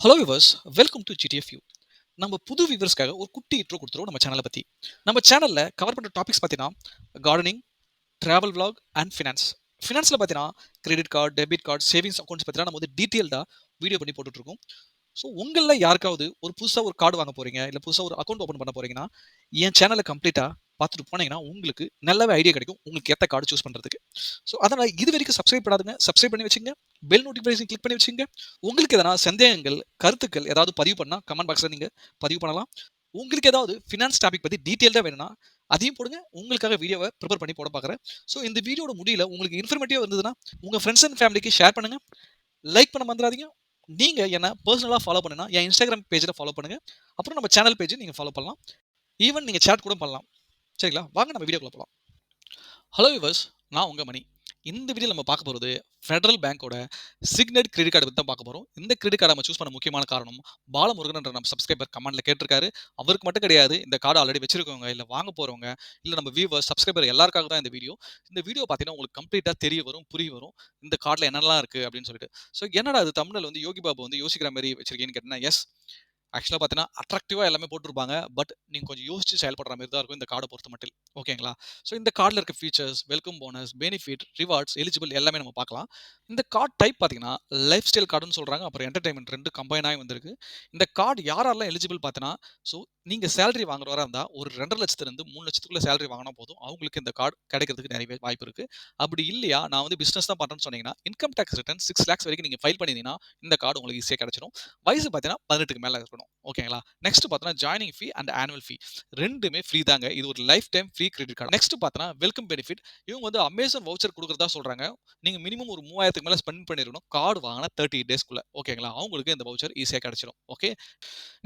Hello viewers, welcome to GTF U. நம்ம புது வியூவர்ஸ்க்காக ஒரு குட்டி இன்ட்ரோ கொடுத்துருவோம் நம்ம சேனலை பற்றி. நம்ம சேனலில் கவர் பண்ணுற டாபிக்ஸ் பார்த்தீங்கன்னா gardening, travel vlog and finance. ஃபினான்ஸில் பார்த்தீங்கன்னா credit card, debit card, savings accounts பார்த்தீங்கன்னா நம்ம வந்து டீட்டெயில்டாக வீடியோ பண்ணி போட்டுட்ருக்கோம். ஸோ உங்களில் யாருக்காவது ஒரு புதுசாக ஒரு கார்டு வாங்க போகிறீங்க, இல்லை புதுசாக ஒரு அக்கௌண்ட் ஓப்பன் பண்ண போகிறீங்கன்னா என் சேனலை கம்ப்ளீட்டாக பார்த்துட்டு போனீங்கன்னா உங்களுக்கு நல்லாவே ஐடியா கிடைக்கும் உங்களுக்கு ஏற்ற கார்டு சூஸ் பண்ணுறதுக்கு. ஸோ அதனால் இது வரைக்கும் சப்ஸ்கிரைப் பண்ணாதுங்க, சப்ஸ்கிரைப் பண்ணி வச்சுங்க. பெல் நோட்டிஃபிகேஷன் கிளிக் பண்ணி வச்சுங்க. உங்களுக்கு எதனா சந்தேகங்கள், கருத்துக்கள் ஏதாவது பதிவு பண்ணால் கமெண்ட் பாக்ஸில் நீங்கள் பதிவு பண்ணலாம். உங்களுக்கு ஏதாவது ஃபினான்ஸ் டாபிக் பற்றி டீட்டெயில்டாக வேணும்னா அதையும் போடுங்க. உங்களுக்காக வீடியோவை ப்ரிப்பேர் பண்ணி போட பார்க்குறேன். ஸோ இந்த வீடியோட முடியல உங்களுக்கு இன்ஃபர்மேட்டிவாக இருந்ததுன்னா உங்கள் ஃப்ரெண்ட்ஸ் அண்ட் ஃபேமிலிக்கு ஷேர் பண்ணுங்கள். லைக் பண்ண மறந்துடாதீங்க. நீங்கள் என்ன பர்சனலாக ஃபாலோ பண்ணுன்னா என் இன்ஸ்டாகிராம் பேஜில் ஃபாலோ பண்ணுங்கள். அப்புறம் நம்ம சேனல் பேஜை நீங்கள் ஃபாலோ பண்ணலாம். ஈவன் நீங்கள் சேட் கூட பண்ணலாம். சரிங்களா? வாங்க நம்ம வீடியோக்குள்ள போகலாம். ஹலோ விவர்ஸ், நான் உங்கள் மணி. இந்த வீடியோவில் நம்ம பார்க்க போகிறது ஃபெடரல் பேங்கோட சிக்னட் கிரெடிட் கார்டு பற்றி தான் பார்க்க போகிறோம். இந்த கிரெடிட் கார்டை நம்ம சூஸ் பண்ண முக்கியமான காரணம் பாலமுருகன் நம்ம சப்ஸ்கிரைபர் கமெண்ட்டில் கேட்டிருக்காரு. அவருக்கு மட்டும் கிடையாது, இந்த கார்டு ஆல்ரெடி வச்சிருக்கவங்க, இல்லை வாங்க போகிறவங்க, இல்லை நம்ம வியூவர்ஸ் சப்ஸ்கிரைபர் எல்லாருக்காக தான் இந்த வீடியோ. இந்த வீடியோ பார்த்தீங்கன்னா உங்களுக்கு கம்ப்ளீட்டாக தெரிய வரும், புரிய வரும் இந்த கார்டில் என்னெல்லாம் இருக்குது அப்படின்னு சொல்லிட்டு. ஸோ என்னடா அது தமிழில் வந்து யோகி பாபு வந்து யோசிக்கிற மாதிரி வச்சிருக்கீங்கன்னு கேட்டிங்கன்னா, எஸ், ஆக்சுவலாக பார்த்தீங்கன்னா அட்ராக்டிவாக எல்லாமே போட்டிருப்பாங்க. பட் நீங்கள் கொஞ்சம் யோசிச்சு செயல்படுற மாதிரி தான் இருக்கும் இந்த கார்டை பொறுத்த மட்டும். ஓகேங்களா? ஸோ இந்த கார்டில் இருக்க features, welcome bonus, benefit, rewards, eligible எல்லாமே நம்ம பார்க்கலாம். இந்த கார்டு டைப் பார்த்தீங்கன்னா லைஃப் ஸ்டைல் கார்டுன்னு சொல்கிறாங்க. அப்புறம் என்டர்டைன்மெண்ட் ரெண்டு கம்பைனாகி வந்திருக்கு. இந்த கார்டு யாரெல்லாம் எலிஜிபிள் பார்த்தீங்கன்னா, ஸோ நீங்கள் சேலரி வாங்குறவராக இருந்தால் ஒரு 2,50,000 3 லட்சத்துக்குள்ள சேலரி வாங்கினா போதும், அவங்களுக்கு இந்த கார்டு கிடைக்கிறதுக்கு நிறைய வாய்ப்பு இருக்குது. அப்படி இல்லையா, நான் வந்து பிஸ்னஸ் தான் பண்ணுறேன்னு சொன்னீங்கன்னா இன்கம் டேக்ஸ் ரிட்டர்ன் 6 lakhs வரைக்கும் நீங்கள் ஃபைல் பண்ணியிருந்தீங்கன்னா இந்த கார்டு உங்களுக்கு ஈஸியாக கிடைச்சிடும். வயசு பார்த்தீங்கன்னா 18க்கு மேலே இருக்கணும். ஓகேங்களா? நெக்ஸ்ட் பார்த்தோன்னா ஜாயினிங் ஃபீ அண்ட் ஆனுவல் ஃபீ ரெண்டுமே ஃப்ரீ தாங்க. இது ஒரு life time free credit card. Next பார்த்தோன்னா வெல்கம் பெனிஃபிட். இவங்க வந்து அமேசான் வவுச்சர் கொடுக்குறதா சொல்றாங்க. நீங்க மினிமம் ஒரு 3000க்கு மேல ஸ்பெண்ட் பண்ணிருக்கணும் கார்டு வாங்கினா 30 டேஸ்க்குள்ள. ஓகேங்களா? அவங்களுக்கு இந்த வவுச்சர் ஈஸியாக கிடைச்சிடும். ஓகே.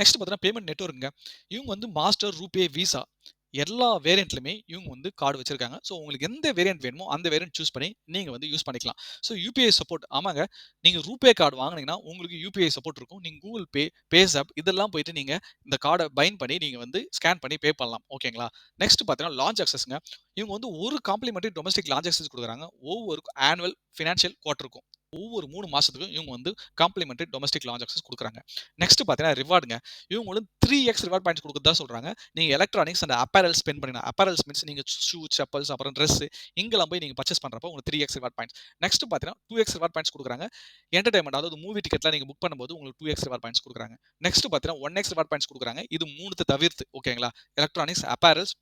நெக்ஸ்ட் பார்த்தீங்கன்னா பேமெண்ட் நெட்வொர்க்குங்க. இவங்க வந்து மாஸ்டர், ரூபே, விசா எல்லா வேரியண்ட்லையுமே இவங்க வந்து கார்டு வச்சிருக்காங்க. ஸோ உங்களுக்கு எந்த வேரியன்ட் வேணுமோ அந்த வேரியன்ட் சூஸ் பண்ணி நீங்க வந்து யூஸ் பண்ணிக்கலாம். So UPI support. ஆமாங்க, நீங்க ரூபே கார்டு வாங்குனீங்கன்னா உங்களுக்கு யூபிஐ சப்போர்ட் இருக்கும். நீங்க கூகுள் பே, பேஸாப் இதெல்லாம் போயிட்டு நீங்க இந்த கார்டை பைண்ட் பண்ணி நீங்க வந்து ஸ்கேன் பண்ணி பே பண்ணலாம். ஓகேங்களா? நெக்ஸ்ட் பார்த்தீங்கன்னா லான்ச் அக்சஸ்ங்க. இவங்க வந்து ஒரு காம்ப்ளிமெண்டரி டொமஸ்டிக் லான்ச் அக்சஸ் கொடுக்குறாங்க. ஒவ்வொரு ஆனுவல் ஃபினான்ஷியல் குவார்ட்டருக்கும் ஒவ்வொரு 3 மாசத்துக்கும் இவங்க வந்து காம்ப்ளிமெண்டரி டொமஸ்டிக் லான்ச் அக்சஸ் கொடுக்குறாங்க. நெக்ஸ்ட் பார்த்தீங்கன்னா ரிவார்டுங்க. இவங்க வந்து 3x ரிவார்ட் பாயிண்ட்ஸ் கொடுக்குறதா சொல்றாங்க. நீங்க எலக்ட்ரானிக்ஸ் அண்ட் அப்பேரல்ஸ் ஸ்பெண்ட் பண்ணினா, அப்பேரல்ஸ் மீன்ஸ் நீங்க ஷூ, செப்பல்ஸ், அப்புறம் ட்ரெஸ் இங்கெல்லாம் போய் நீங்க பர்ச்சேஸ் பண்றப்போ உங்களுக்கு 3x ரிவார்ட் பாயிண்ட்ஸ். நெக்ஸ்ட் பார்த்தீங்கன்னா 2x ரிவார்ட் பாயிண்ட்ஸ் கொடுக்குறாங்க. என்டர்டைன்மெண்ட், அதாவது மூவி டிக்கெட்லாம் நீங்க புக் பண்ணும்போது உங்களுக்கு 2x ரிவார்ட் பாயிண்ட்ஸ் கொடுக்குறாங்க. நெக்ஸ்ட் பார்த்தீங்கன்னா 1x ரிவார்ட் பாயிண்ட்ஸ் கொடுக்குறாங்க. இது 3 தவிர்த்து. ஓகேங்களா? எலக்ட்ரானிக்ஸ், அப்பேரல்ஸ்,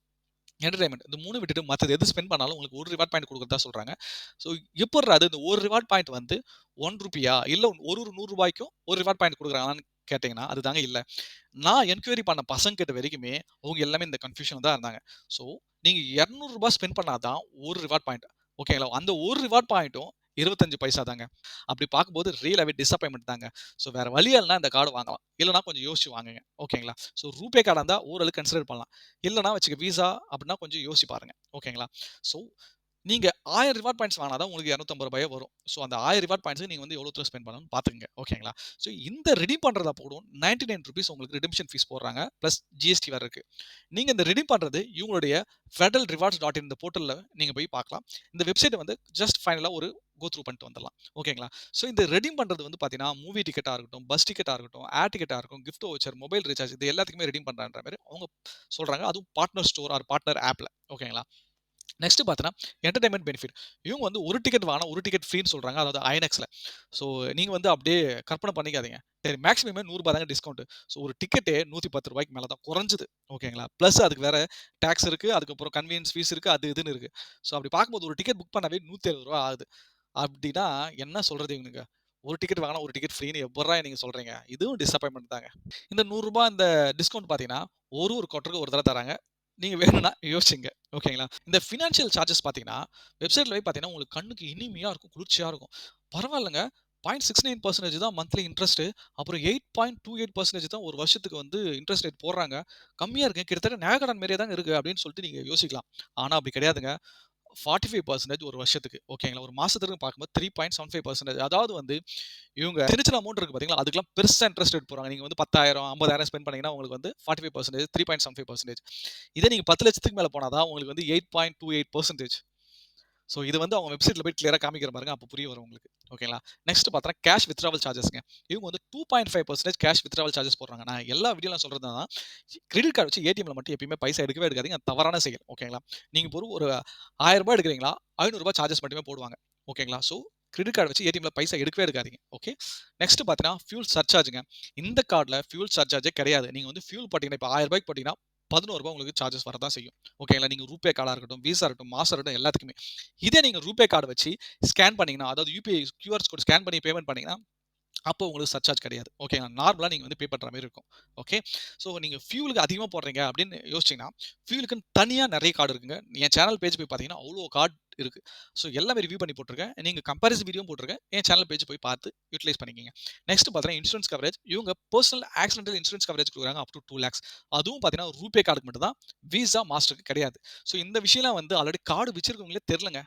என்டர்டைன்மெண்ட் இந்த 3 விட்டுட்டு மற்றது எது ஸ்பெண்ட் பண்ணாலும் உங்களுக்கு ஒரு ரிவார்ட் பாயிண்ட் கொடுக்குறதா சொல்றாங்க. ஸோ எப்பட்றா அது இந்த ஒரு ரிவார்ட் பாயிண்ட் வந்து ₹1 இல்ல ஒரு ₹100க்கும் ஒரு ரிவார்ட் பாயிண்ட் கொடுக்குறாங்களான்னு கேட்டீங்கன்னா அதுதாங்க இல்ல. நான் என்கொயரி பண்ண பசங்க கிட்ட வரைக்குமே அவங்க எல்லாமே இந்த கன்ஃபியூஷன் தான் இருந்தாங்க. ஸோ நீங்க ₹200 ஸ்பெண்ட் பண்ணாதான் ஒரு ரிவார்ட் பாயிண்ட். ஓகேங்களா? அந்த ஒரு ரிவார்ட் பாயிண்ட்டும் 25 பைசா தாங்க. அப்படி பார்க்கும்போது ரியலாவே டிசப்பாயின்ட்மென்ட் தாங்க. ஸோ வேற வழி இல்லன்னா இந்த கார்டு வாங்கலாம். இல்லன்னா கொஞ்சம் யோசிச்சு வாங்குங்க. ஓகேங்களா? ஸோ ரூபே கார்டா இருந்தா ஓரளவுக்கு கன்சிடர் பண்ணலாம். இல்லன்னா வச்சுக்க விசா அப்படின்னா கொஞ்சம் யோசிச்சு பாருங்க. ஓகேங்களா? ஸோ நீங்க 1000 ரிவார்ட் பாயிண்ட்ஸ் வாங்கினா தான் உங்களுக்கு ₹250 வரும். ஸோ அந்த 1000 ரிவார்ட் பாயிண்ட்ஸ்க்கு நீங்க வந்து எவ்வளோ தூரம் ஸ்பெண்ட் பண்ணணும்னு பார்த்துக்கங்க. ஓகேங்களா? ஸோ இந்த ரெடீம் பண்றதா போடும் ₹99 உங்களுக்கு ரிடெம்ஷன் ஃபீஸ் போடுறாங்க. பிளஸ் ஜிஎஸ்டி வேற இருக்கு. நீங்க இந்த ரெடீம் பண்றது இவங்களுடைய ஃபெடரல் ரிவார்ட்ஸ் டாட் இன் இந்த போர்ட்டல்ல நீங்க போய் பார்க்கலாம். இந்த வெப்சைட் வந்து ஜஸ்ட் ஃபைனலா ஒரு கோ த்ரூ பண்ணிட்டு வந்துடலாம். ஓகேங்களா? ஸோ இந்த ரெடீம் பண்றது வந்து பார்த்தீங்கன்னா மூவி டிக்கெட்டா இருக்கட்டும், பஸ் டிக்கெட்டா இருக்கட்டும், ஏர் டிக்கெட்டா இருக்கட்டும், கிஃப்ட் வவுச்சர், மொபைல் ரீசார்ஜ் இது எல்லாத்துக்குமே ரெடீம் பண்றான்ற மாதிரி அவங்க சொல்றாங்க. அதுவும் பார்ட்னர் ஸ்டோர் ஆர் பார்ட்னர் ஆப்ல. ஓகேங்களா? நெக்ஸ்ட் பார்த்தீங்கன்னா என்டர்டைன்மெண்ட் பெனிஃபிட். இவங்க வந்து ஒரு டிக்கெட் வாங்கினா ஒரு டிக்கெட் ஃப்ரீன்னு சொல்றாங்க. அதாவது ஐநாக்ஸ்ல. ஸோ நீங்க வந்து அப்படியே கற்பனை பண்ணிக்காதீங்க. சரி, மேக்ஸிமமே ₹100 தாங்க டிஸ்கவுண்ட். ஸோ ஒரு டிக்கெட்டே ₹110 மேல தான் குறைஞ்சது. ஓகேங்களா? பிளஸ் அதுக்கு வேற டாக்ஸ் இருக்கு. அதுக்கப்புறம் கன்வீனியன்ஸ் ஃபீஸ் இருக்கு. அது இதுன்னு இருக்கு. ஸோ அப்படி பார்க்கும்போது ஒரு டிக்கெட் புக் பண்ணவே ₹170 ஆகுது. அப்படின்னா என்ன சொல்றது இவனுங்க? ஒரு டிக்கெட் வாங்கினா ஒரு டிக்கெட் ஃப்ரீன்னு எப்புட்றா நீங்க சொல்றீங்க? இதுவும் டிசப்பாயின்ட்மென்ட் தாங்க. இந்த ₹100 இந்த டிஸ்கவுண்ட் பார்த்தீங்கன்னா, ஒரு குவார்ட்டருக்கு ஒரு தடவ தராங்க. நீங்க வேணும்னா யோசிச்சுங்க. ஓகேங்களா? இந்த ஃபினான்ஷியல் சார்ஜஸ் பார்த்தீங்கன்னா, வெப்சைட்ல போய் பார்த்தீங்கன்னா, உங்களுக்கு கண்ணுக்கு இனிமையா இருக்கும், குளிர்ச்சியா இருக்கும். பரவாயில்லங்க. 0.69% தான் மந்த்லி இன்ட்ரெஸ்ட். அப்புறம் 8.28% தான் ஒரு வருஷத்துக்கு வந்து இன்ட்ரெஸ்ட் ரேட் போடுறாங்க. கம்மியா இருக்கு. கிட்டத்தட்ட நகைக்கடன் மாரியே தாங்க இருக்கு அப்படின்னு சொல்லிட்டு நீங்க யோசிக்கலாம். ஆனா அப்படி கிடையாதுங்க. 45% ஒரு வருஷத்துக்கு. ஓகேங்களா? ஒரு மாசத்துக்கு பார்க்கும்போது 3.75%. அதாவது வந்து இவங்க சின்ன சின்ன அமௌண்ட் இருக்கு பார்த்தீங்களா? அதுக்கெல்லாம் பெருசா இன்ட்ரெஸ்ட் ரேட் போடுறாங்க. நீங்க வந்து 10,000, 50,000 ஸ்பெண்ட் பண்ணீங்கன்னா உங்களுக்கு வந்து 45% 3.75%. இதே நீங்க 10,00,000க்கு மேல போனா தான் உங்களுக்கு வந்து 8.28%. ஸோ இது வந்து அவங்க வெப்சைட்ல போய் கிளியரா காமிக்கிற பாருங்க, அப்போ புரிய வரும் உங்களுக்கு. ஓகேங்களா? நெக்ஸ்ட் பார்த்தா கேஷ் வித்ட்ராவல் சார்ஜஸ்ங்க. இவங்க வந்து 2.5% கேஷ் வித்ட்ராவல் சார்ஜஸ் போடுறாங்க. நான் எல்லா வீடியோல சொல்றது தான், கிரெடிட் கார்டு வச்சு ஏடிஎம்ல மட்டும் எப்பயுமே பைசா எடுக்கவே எடுக்காதீங்க. அது தவறான செயல். ஓகேங்களா? நீங்க ஒரு ரூ. 1000 எடுக்கிறீங்களா, ரூ. 500 சார்ஜஸ் மட்டுமே போடுவாங்க. ஓகேங்களா? ஸோ கிரெடிட் கார்டு வச்சு ஏடிஎம்ல பைசா எடுக்கவே எடுக்காதீங்க. ஓகே. நெக்ஸ்ட் பார்த்தீங்கன்னா, ஃபியூல் சர்சார்ஜ்ங்க. இந்த கார்ட்ல ஃபியூல் சர்சார்ஜே கிடையாது. நீங்க வந்து ஃபியூல் போட்டீங்கன்னா, இப்ப ரூ. 1000 போட்டீங்கன்னா, ரூ. 11 உங்களுக்கு சார்ஜஸ் வரதான் செய்யும். ஓகேங்களா? நீங்க ரூபே கார்டா இருக்கட்டும், விசா இருக்கட்டும், மாஸ்டர் இருக்கட்டும் எல்லாத்துக்குமே. இதே நீங்க ரூபே கார்டு வச்சு ஸ்கேன் பண்ணீங்கன்னா, அதாவது யுபிஐ கியூஆர் கோட் ஸ்கேன் பண்ணி பேமெண்ட் பண்ணீங்கன்னா, அப்போ உங்களுக்கு சர்சார்ஜ் கிடையாது. ஓகேங்களா? நார்மலா நீங்க வந்து பே பண்ற மாரி இருக்கும். ஓகே. ஸோ நீங்க ஃபியூலுக்கு அதிகமா போடுறீங்க அப்படின்னு யோசிச்சீங்கன்னா, ஃபியூலுக்குன்னு தனியா நெறைய கார்டு இருக்குங்க. என் சேனல் பேஜ் போய் பார்த்தீங்கன்னா, அவ்ளோ கார்ட் இருக்கு. ஸோ எல்லாமே ரிவ்யூ பண்ணி போட்டுருக்கேன். நீங்க கம்பேரிசன் வீடியோவும் போட்டுருக்கேன். என் சேனல் பேஜ் போய் பார்த்து யூட்டிலைஸ் பண்ணிக்கங்க. நெக்ஸ்ட் பார்த்தீங்கன்னா, இன்சூரன்ஸ் கவரேஜ். இவங்க பெர்சனல் ஆக்சிடென்டல் இன்சூரன்ஸ் கவரேஜ் குடுக்குறாங்க அப் டூ 2 லேக்ஸ். அதுவும் பார்த்தீங்கன்னா, ரூபே கார்டுக்கு மட்டும் தான். விசா, மாஸ்டருக்கு கிடையாது. ஸோ இந்த விஷயம்லாம் வந்து ஆல்ரெடி கார்டு வச்சிருக்கவங்களே தெரியலங்க.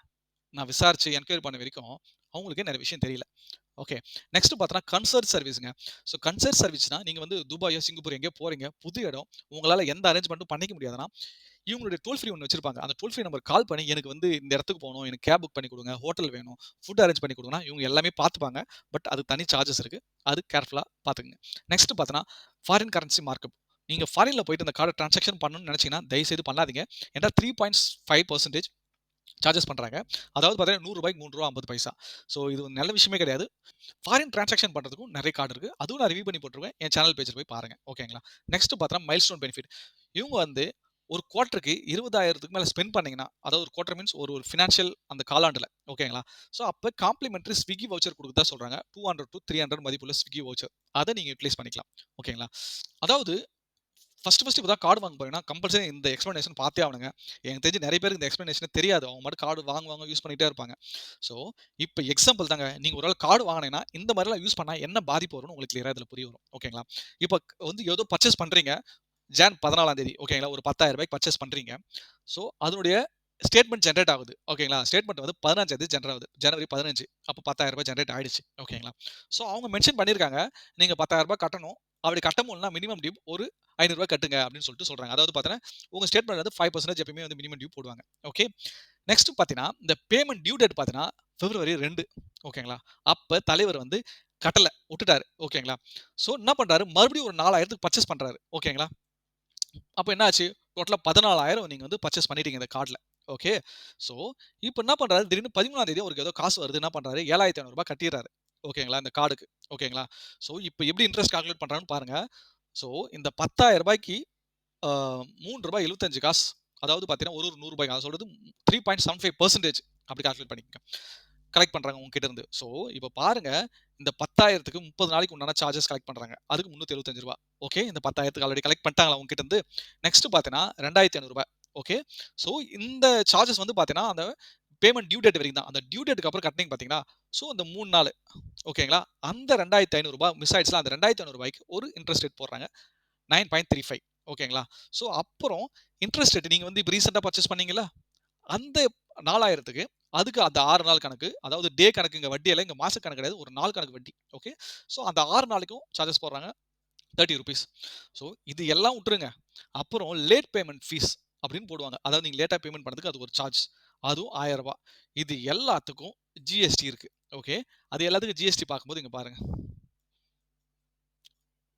நான் விசாரிச்சு என்கொயரி பண்ண வரைக்கும் அவங்களுக்கே நெறைய விஷயம் தெரியல. ஓகே. நெக்ஸ்ட் பார்த்தோன்னா கன்சர்ட் சர்வீஸ்ங்க. ஸோ கன்சர்ட் சர்வீஸ்னா, நீங்க வந்து துபாயோ, சிங்கப்பூர் எங்கேயோ போறீங்க. புது இடம். உங்களால எந்த அரேஞ்ச்மென்ட்டும் பண்ணிக்க முடியாதுன்னா, இவங்களுடைய டோல் ஃப்ரீ ஒண்ணு வச்சிருப்பாங்க. அந்த டோல் ஃப்ரீ நம்பருக்கு கால் பண்ணி, எனக்கு வந்து இந்த இடத்துக்கு போணும். எனக்கு கேப் புக் பண்ணி குடுங்க. ஹோட்டல் வேணும். ஃபுட் அரேஞ்ச் பண்ணி குடுங்கன்னா, இவங்க எல்லாமே பார்த்துப்பாங்க. பட் அதுக்கு தனி சார்ஜஸ் இருக்கு. அது கேர்ஃபுல்லா பார்த்துக்கங்க. நெக்ஸ்ட் பார்த்தோன்னா, ஃபாரின் கரன்சி மார்க்கப். நீங்க ஃபாரின்ல போயிட்டு அந்த கார்ட டிரான்சாக்ஷன் பண்ணணும்னு நெனச்சீங்கன்னா, தயவுசெய்து பண்ணாதீங்க. ஏன்டா 3.5% சார்ஜஸ் பண்றாங்க. அதாவது பார்த்தீங்கன்னா, ரூ. 100க்கு ரூ. 3.50. ஸோ இது ஒரு நல்ல விஷயமே கிடையாது. ஃபாரின் டிரான்சாக்ஷன் பண்றதுக்கும் நெறைய கார்டு இருக்கு. அதுவும் நான் ரிவ்யூ பண்ணி போட்டுருக்கேன். என் சேனல் பேஜ்ல போய் பாருங்க. ஓகேங்களா? நெக்ஸ்ட் பார்த்தா மைல்ஸ்டோன் பெனிஃபிட். இவங்க வந்து ஒரு குவார்ட்டருக்கு 20,000க்கு மேல ஸ்பெண்ட் பண்ணீங்கன்னா, அதாவது ஒரு குவார்ட்டர் மீன்ஸ் ஒரு ஒரு பினான்சியல் அந்த காலாண்டுல. ஓகேங்களா? ஸோ அப்ப காம்ப்ளிமென்டரி ஸ்விக்கி வவுச்சர் குடுக்கறதா சொல்றாங்க. 200 டூ 300 மதிப்புள்ள ஸ்விக்கி வவுச்சர். அத நீங்க யுட்டிலைஸ் பண்ணிக்கலாம். ஓகேங்களா? அதாவது ஃபர்ஸ்ட் இப்ப தான் கார்டு வாங்க போறீங்கன்னா, கம்பல்சரி இந்த எக்ஸ்ப்ளனேஷன் பார்த்தே ஆகணுங்க. எனக்கு தெரிஞ்சு நெறைய பேருக்கு இந்த எக்ஸ்ப்ளனேஷனே தெரியாது. அவங்க பாட்டுக்கு கார்டு வாங்குவாங்க, யூஸ் பண்ணிட்டே இருப்பாங்க. ஸோ, இப்ப எக்ஸாம்பிள் தாங்க. நீங்க ஒரு வேள கார்டு வாங்குனீங்கன்னா, இந்த மாரிலாம் யூஸ் பண்ணா என்ன பாதிப்பு வரும்னு உங்களுக்கு கிளியரா இதுல புரிய வரும். ஓகேங்களா? இப்ப வந்து ஏதோ பர்ச்சேஸ் பண்றீங்க. ஜான் 14ஆம் தேதி ஓகேங்களா? ஒரு ரூ. 10,000 பர்ச்சேஸ் பண்றீங்க. ஸோ, அதனுடைய ஸ்டேட்மெண்ட் ஜெனரேட் ஆகுது. ஓகேங்களா? ஸ்டேட்மெண்ட் வந்து 15ஆம் தேதி ஜெனரேட் ஆகுது. ஜனவரி 15. அப்ப ரூ. 10,000 ஜெனரேட் ஆயிடுச்சு. ஓகேங்களா? ஸோ, அவங்க மென்ஷன் பண்ணியிருக்காங்க. நீங்க ரூ. 10,000 கட்டணும். அப்படி கட்ட முடியலனா மினிமம் டியூ ஒரு ரூ. 500 கட்டுங்க அப்படின்னு சொல்லிட்டு சொல்றாங்க. அதாவது பார்த்தீங்கன்னா, உங்க ஸ்டேட்மெண்ட் வந்து 5% எப்பயுமே வந்து மினிமம் டியூ போடுவாங்க. ஓகே. நெக்ஸ்ட் பார்த்தீங்கன்னா, இந்த பேமெண்ட் டியூ டேட் பார்த்தீங்கன்னா, பிப்ரவரி 2 ஓகேங்களா? அப்ப தலைவர் வந்து கட்டல. வுட்டுட்டாரு. ஓகேங்களா? ஸோ என்ன பண்றாரு? மறுபடியும் ஒரு 4,000க்கு பர்ச்சேஸ் பண்றாரு. ஓகேங்களா? அப்ப என்ன ஆச்சு? டோட்டலா 14,000 நீங்க வந்து பர்ச்சேஸ் பண்ணிட்டீங்க இந்த கார்ட்ல. ஓகே. ஸோ, இப்ப என்ன பண்றாரு? திடீர்னு 13ஆம் தேதி அவருக்கு ஏதோ காசு வருது. என்ன பண்றாரு? ரூ. 7,500 கட்டிர்றாரு. ஓகேங்களா? இந்த கார்டுக்கு. ஓகேங்களா? ஸோ, இப்ப எப்படி இன்ட்ரெஸ்ட் கால்குலேட் பண்றாங்கன்னு பாருங்க. ஸோ, இந்த ரூ. 10,000க்கு ஆ ரூ. 3.75 அதாவது பார்த்தீங்கன்னா, ஒரு ரூ. 100 நான் சொல்றது 3.75% அப்படி கால்குலேட் பண்ணிக்கங்க. கலெக்ட் பண்றாங்க உங்ககிட்ட இருந்து. ஸோ, இப்ப பாருங்க இந்த 10,000க்கு 30 நாளைக்கு உண்டான சார்ஜஸ் கலெக்ட் பண்றாங்க. அதுக்கு ரூ. 375. ஓகே. இந்த 10,000க்கு ஆல்ரெடி கலெக்ட் பண்ணிட்டாங்களா உங்ககிட்ட இருந்து? நெக்ஸ்ட் பார்த்தீங்கன்னா, ரூ. 2,500. ஓகே. ஸோ, இந்த சார்ஜஸ் வந்து பார்த்தீங்கன்னா, அந்த பேமெண்ட் டியூ டேட் வரைக்கும் தான். அந்த டியூ டேட்க்கு அப்புறம் கட்டுனீங்க பார்த்தீங்களா? ஸோ, அந்த 3 நாளு ஓகேங்களா? அந்த ரூ. 2,500 மிஸ் ஆயிடுச்சுல, அந்த ரூ. 2,500க்கு ஒரு இன்ட்ரெஸ்ட் ரேட் போடுறாங்க. 9.35 ஓகேங்களா? ஸோ, அப்புறம் இன்ட்ரெஸ்ட் ரேட் நீங்க வந்து இப்ப ரீசென்ட்டா பர்ச்சேஸ் பண்ணீங்கல்ல, அந்த 4,000க்கு அதுக்கு அந்த 6 நாள் கணக்கு, அதாவது டே கணக்கு இங்க வட்டி இல்ல, இங்க மாச கணக்கு கிடையாது. ஒரு நாள் கணக்கு வட்டி. ஓகே. ஸோ, அந்த 6 நாளைக்கும் சார்ஜஸ் போடுறாங்க. ₹30. ஸோ, இது எல்லாம் உட்டுருங்க. அப்புறம் லேட் பேமெண்ட் ஃபீஸ் அப்படின்னு போடுவாங்க. அதாவது நீங்க லேட்டா பேமெண்ட் பண்ணதுக்கு அது ஒரு சார்ஜ். அதுவும் ரூ. 1000. இது எல்லாத்துக்கும் ஜிஎஸ்டி இருக்கு. ஓகே. அது எல்லாத்துக்கும் ஜிஎஸ்டி பார்க்கும்போது இங்க பாருங்க. ரூ.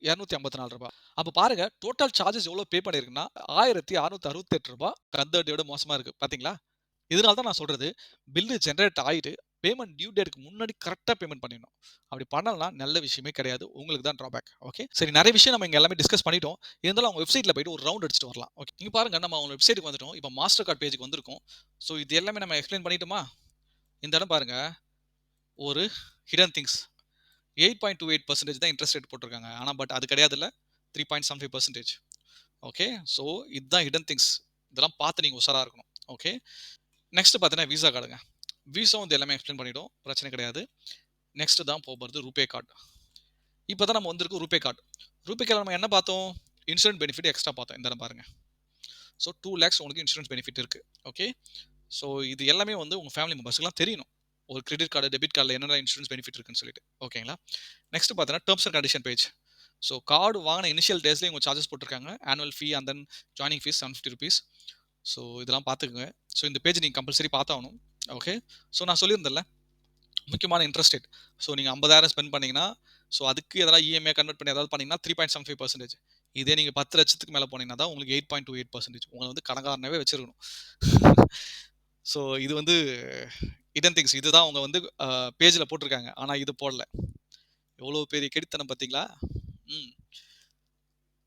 254. அப்ப பாருங்க டோட்டல் சார்ஜஸ் எவ்வளோ பே பண்ணியிருக்குன்னா, ரூ. 1,668. அந்த டேயோட மோசமா இருக்கு. பார்த்தீங்களா? இதனால தான் நான் சொல்றது, பில்லு ஜெனரேட் ஆயிட்டு, பேமெண்ட் டியூ டேட்க்கு முன்னாடி கரெக்ட்டா பேமெண்ட் பண்ணிடணும். அப்படி பண்ணலனா நல்ல விஷயமே கிடையாது. உங்களுக்கு தான் ட்ராபேக். ஓகே. சரி நெறைய விஷயம் நம்ம இங்க எல்லாமே டிஸ்கஸ் பண்ணிட்டோம். இருந்தாலும் அவங்க வெப்சைட்ல போயிட்டு ஒரு ரவுண்ட் அடிச்சுட்டு வரலாம். ஓகே. இங்க பாருங்க நம்ம அவங்க வெப்சைட்க்கு வந்துட்டோம். இப்ப மாஸ்டர் கார்ட் பேஜ்க்கு வந்திருக்கோம். ஸோ இது எல்லாமே நம்ம எக்ஸ்பிளைன் பண்ணிட்டோமா? இந்த இடம் பாருங்க. ஒரு ஹிடன் திங்ஸ் 8.28% தான் இன்ட்ரெஸ்ட் ரேட் போட்டிருக்காங்க. ஆனா பட் அது கிடையாதுல்ல. 3.75%. ஓகே. ஸோ இதுதான் ஹிடன் திங்ஸ். இதெல்லாம் பார்த்து நீங்க உஷாரா இருக்கணும். ஓகே. நெக்ஸ்ட் பார்த்தீங்கன்னா விசா கார்டுங்க. விசாவும் இது எல்லாமே எக்ஸ்பிளைன் பண்ணிட்டோம். பிரச்சனை கிடையாது. நெக்ஸ்ட் தான் போறது ரூபே கார்டு. இப்போ தான் நம்ம வந்திருக்கோம் ரூபே கார்டு. ரூபே கார்டு நம்ம என்ன பார்த்தோம்? இன்சூரன்ஸ் பெனிஃபிட் எக்ஸ்ட்ரா பார்த்தோம். இந்த இடம் பாருங்க. ஸோ 2 லேக்ஸ் உங்களுக்கு இன்சூரன்ஸ் பெனிஃபிட் இருக்கு. ஓகே. ஸோ இது எல்லாமே வந்து உங்க ஃபேமிலி மெம்பர்ஸ்க்குலாம் தெரியணும். ஒரு கிரெடிட் கார்டு, டெபிட் கார்டுல என்னென்ன இன்சூரன்ஸ் பெனிஃபிட் இருக்குன்னு சொல்லிட்டு. ஓகேங்களா? நெக்ஸ்ட் பார்த்தீங்கன்னா terms and condition page. So card வாங்கின இனிஷியல் டேஸ்லேயே இவங்க சார்ஜஸ் போட்டிருக்காங்க. Annual fee and then joining fees ₹750. So இதெல்லாம் பார்த்துக்கங்க. ஸோ இந்த பேஜ் நீங்க கம்பல்சரி பார்த்தாகணும். ஓகே. ஸோ நான் சொல்லியிருந்தேன்ல, முக்கியமான இன்ட்ரெஸ்ட் ரேட். ஸோ நீங்க 50,000 ஸ்பெண்ட் பண்ணீங்கன்னா, ஸோ அதுக்கு எதனா இஎம்ஐ கன்வெர்ட் பண்ணி ஏதாவது பண்ணீங்கன்னா 3.75%. இதே நீங்க 10,00,000க்கு மேல போனீங்கன்னா தான் உங்களுக்கு 8.28%. உங்கள வந்து கடன்காரனாவே வச்சிருக்கணும். ஸோ இது வந்து ஹிடன் திங்ஸ். இதுதான் அவங்க வந்து பேஜ்ல போட்டிருக்காங்க. ஆனா இது போடல. எவ்வளோ பெரிய கெடித்தனம் பார்த்தீங்களா? ம்.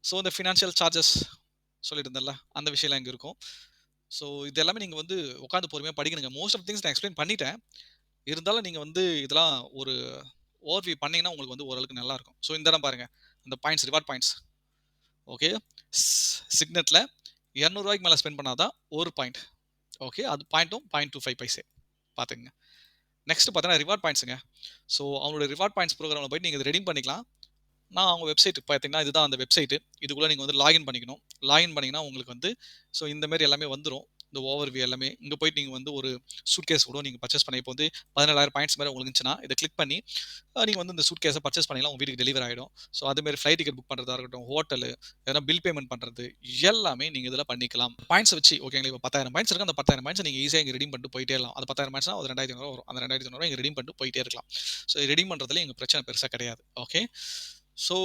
ஸோ இந்த ஃபினான்ஷியல் சார்ஜஸ் சொல்லியிருந்தேன்ல, அந்த விஷயம்லாம் இங்க இருக்கும். ஸோ இது எல்லாமே நீங்க வந்து உட்கார்ந்து பொறுமையா படிக்கணுங்க. மோஸ்ட் ஆஃப் திங்ஸ் நான் எக்ஸ்ப்ளைன் பண்ணிட்டேன். இருந்தாலும் நீங்க வந்து இதெல்லாம் ஒரு ஓவர்வியூ பண்ணீங்கன்னா உங்களுக்கு வந்து ஓரளவுக்கு நல்லா இருக்கும். ஸோ இந்த இடம் பாருங்க. அந்த பாயிண்ட்ஸ் ரிவார்ட் பாயிண்ட்ஸ். ஓகே. சிக்னெட்ல ரூ. 200 மேல ஸ்பெண்ட் பண்ணா தான் 1 பாயிண்ட். ஓகே. அது பாயிண்ட்டும் 0.25 பைசே. பார்த்துக்கங்க. நெக்ஸ்ட் பார்த்தீங்கன்னா ரிவார்ட் பாயிண்ட்ஸ்ங்க. ஸோ அவங்களோட ரிவார்ட் பாயிண்ட்ஸ் ப்ரோகிராம்ல போயிட்டு நீங்க இத ரெடீம் பண்ணிக்கலாம். நான் அவங்க வெப்சைட் பார்த்தீங்கன்னா, இதுதான் அந்த வெப்சைட். இதுக்குள்ள நீங்க வந்து லாகின் பண்ணிக்கணும். லாகின் பண்ணீங்கன்னா உங்களுக்கு வந்து ஸோ இந்த மாரி எல்லாமே வந்துரும். இந்த ஓவர்வியூ எல்லாமே. இங்க போயிட்டு நீங்க வந்து ஒரு சூட்கேஸ் கூட நீங்க பர்ச்சேஸ் பண்ணி இப்போ வந்து 17,000 பாயிண்ட்ஸ் மாரி உங்களுக்கு இருந்துச்சுன்னா, இத கிளிக் பண்ணி நீங்க வந்து இந்த சூட்கேஸ பர்ச்சேஸ் பண்ணிக்கலாம். உங்க வீட்டுக்கு டெலிவரி ஆயிடும். ஸோ அது மாரி ஃப்ளைட் டிக்கெட் புக் பண்றதா இருக்கட்டும், ஹோட்டலு, எதனா பில் பேமெண்ட் பண்றது, எல்லாமே நீங்க இதுல பண்ணிக்கலாம். பாயிண்ட்ஸ் வச்சு ஓகேங்களா? இப்போ 10,000 பாயிண்ட்ஸ் இருக்கு. அந்த 10,000 பாயிண்ட்ஸ நீங்க ஈஸியா இங்க ரெடீம் பண்ணிட்டு போயிட்டே இருக்கலாம். அந்த 10,000 பாயிண்ட்ஸ்னா ஒரு ரூ. 2,500 வரும். அந்த ரூ. 2,500 இங்க ரெடீம் பண்ணிட்டு போயிட்டே இருக்கலாம். ஸோ ரெடீம் பண்றதுல எங்க பிரச்சனை பெருசா கிடையாது. ஓகே. ஸோ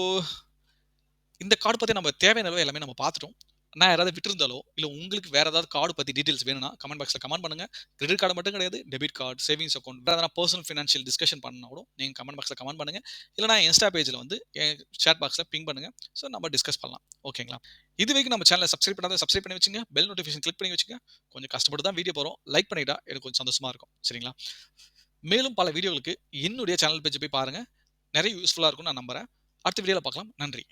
இந்த கார்டு பத்தி நம்ம தேவையான அளவு எல்லாமே நம்ம பார்த்துட்டோம். நான் யாராவது விட்டிருந்தாலோ, இல்ல உங்களுக்கு வேற ஏதாவது கார்டு பத்தி டீடைல்ஸ் வேணும்னா, கமெண்ட் பாக்ஸ்ல கமெண்ட் பண்ணுங்க. கிரெடிட் கார்டு மட்டும் கிடையாது. டெபிட் கார்டு, சேவிங்ஸ் அக்கவுண்ட், வேற எதனா பெர்சனல் ஃபினான்ஷியல் டிஸ்கஷன் பண்ணா கூட நீங்க கமெண்ட் பாக்ஸ்ல கமெண்ட் பண்ணுங்க. இல்லனா இன்ஸ்டா பேஜ்ல வந்து என் சேட் பாக்ஸ்ல பிங் பண்ணுங்க. ஸோ நம்ம டிஸ்கஸ் பண்ணலாம். ஓகேங்களா? இதுவரைக்கும் நம்ம சேனல சப்ஸ்கிரைப் பண்ணாத சப்ஸ்கிரைப் பண்ணி வச்சுங்க. பெல் நோட்டிஃபிகேஷன் கிளிக் பண்ணி வச்சுங்க. கொஞ்சம் கஷ்டப்பட்டு தான் வீடியோ போடுறோம். லைக் பண்ணிட்டா எனக்கு கொஞ்சம் சந்தோஷமா இருக்கும். சரிங்களா? மேலும் பல வீடியோகளுக்கு என்னுடைய சேனல் பேஜ் போய் பாருங்க. நிறைய யூஸ்ஃபுல்லா இருக்கும்னு நான் நம்புறேன். அடுத்த வீடியோல பார்க்கலாம். நன்றி.